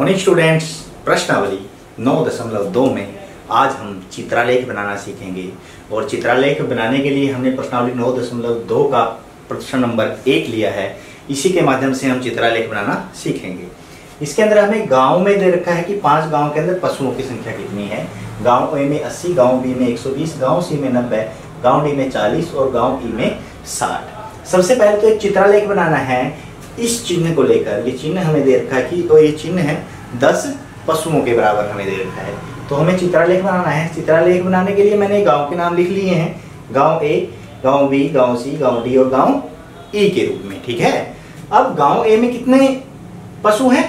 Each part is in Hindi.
मॉर्निंग स्टूडेंट्स, प्रश्नावली 9.2 में आज हम चित्रालेख बनाना सीखेंगे। और चित्रालेख बनाने के लिए हमने प्रश्नावली 9.2 का प्रश्न नंबर 1 लिया है। इसी के माध्यम से हम चित्रालेख बनाना सीखेंगे। इसके अंदर हमें गांव में दे रखा है कि 5 गांव के अंदर पशुओं की संख्या कितनी है। गांव ए में 80, गांव बी में 120, गांव सी में 90, गांव डी में 40 और गांव ई में 60। सबसे पहले तो एक चित्रालेख बनाना है। इस चिन्ह को लेकर, ये चिन्ह हमें दे रखा है कि तो ये चिन्ह है 10 पशुओं के बराबर हमें दे रखा है, तो हमें चित्रालेख बनाना है। चित्रालेख बनाने के लिए मैंने गांव के नाम लिख लिए हैं, गांव ए, गांव बी, गांव सी, गांव डी और गांव ई के रूप में। ठीक है। अब गांव ए में कितने पशु हैं?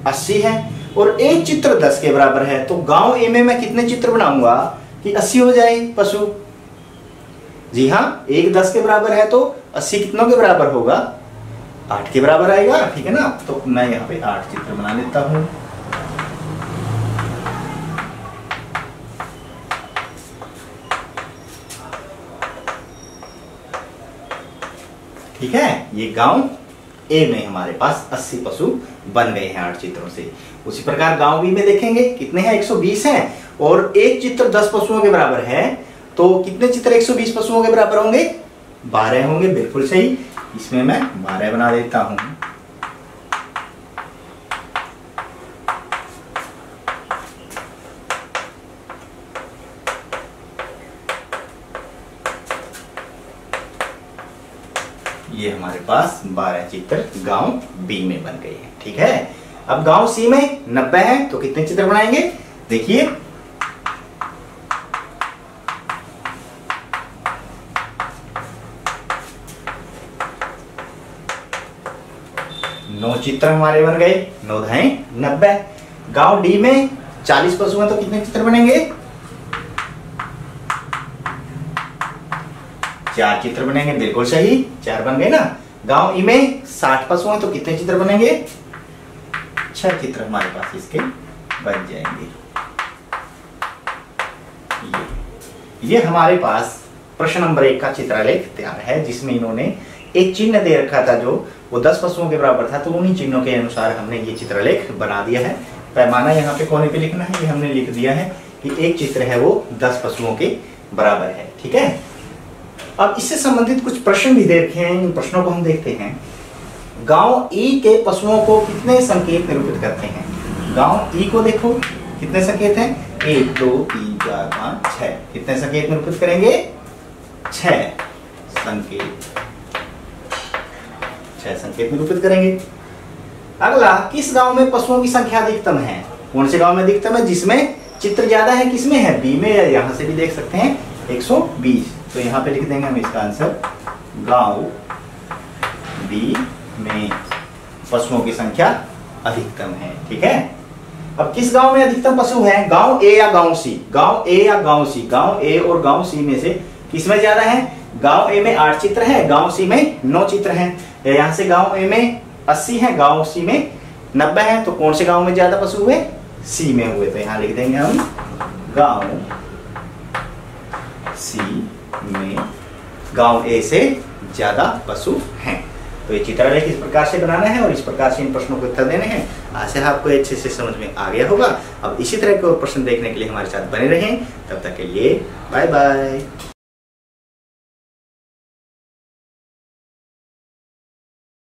80 हैं और एक चित्र 10 के बराबर है, तो गांव ए में मैं कितने चित्र बनाऊंगा कि 80 हो जाए पशु? जी हाँ, एक 10 के बराबर है तो 80 कितनों के बराबर होगा? 8 के बराबर आएगा। ठीक है ना। तो मैं यहाँ पे 8 चित्र बना लेता हूं। ठीक है। ये गांव ए में हमारे पास 80 पशु बन गए हैं 8 चित्रों से। उसी प्रकार गांव बी में देखेंगे कितने हैं? 120 हैं और एक चित्र 10 पशुओं के बराबर है, तो कितने चित्र 120 पशुओं के बराबर होंगे? 12 होंगे। बिल्कुल सही। इसमें मैं 12 बना देता हूं। ये हमारे पास 12 चित्र गांव बी में बन गए हैं। ठीक है। अब गांव सी में 90 है, तो कितने चित्र बनाएंगे? देखिए, नौ चित्र हमारे बन गए। 9 है 90। गांव डी में 40 पशु हैं, तो कितने चित्र बनेंगे? 4 चित्र बनेंगे। बिल्कुल सही, 4 बन गए ना। गांव ई में 60 पशु हैं, तो कितने चित्र बनेंगे? 6 चित्र हमारे पास इसके बन जाएंगे। ये हमारे पास प्रश्न नंबर 1 का चित्रालेख तैयार है, जिसमें इन्होंने एक चिन्ह दे रखा था जो वो 10 पशुओं के बराबर था, तो उन्हीं चिन्हों के अनुसार हमने ये चित्रलेख बना दिया है। पैमाना यहाँ पे कोने पे लिखना है, ये हमने लिख दिया है कि एक चित्र है वो 10 पशुओं के बराबर है। ठीक है। अब इससे संबंधित कुछ प्रश्न भी दे रखे हैं, इन प्रश्नों को हम देखते हैं। गांव ई के पशुओं को कितने संकेत निरूपित करते हैं? गांव ई को देखो कितने संकेत हैं? 1 2 3 4 5 6। कितने संकेत निरूपित करेंगे? 6 संकेत। 6 संकेत निरूपित करेंगे। अगला, किस गांव में पशुओं की संख्या अधिकतम है? कौन से गांव में अधिकतम है? जिसमें चित्र ज्यादा है। किसमें है? बी में। यहां से भी देख सकते हैं 120, तो यहाँ पे लिख देंगे हम इसका आंसर। गांव बी में पशुओं की संख्या अधिकतम है। ठीक है। अब किस गांव में अधिकतम पशु हैं? गांव ए या गांव सी? गांव ए या गांव सी? गांव ए और गांव सी में से किसमें ज्यादा है? गांव ए में 8 चित्र हैं, गांव सी में 9 चित्र हैं। यहाँ से गांव ए में 80 है, गांव सी में 90 है, तो कौन से गांव में ज्यादा पशु हुए? सी में हुए। तो यहाँ लिख देंगे हम गांव सी में गांव ए से ज्यादा पशु हैं। तो ये चित्रलेख इस प्रकार से बनाना है और इस प्रकार से इन प्रश्नों को उत्तर देने हैं। आशा है आपको अच्छे से समझ में आ गया होगा। अब इसी तरह के और प्रश्न देखने के लिए हमारे साथ बने रहें। तब तक के लिए बाय बाय।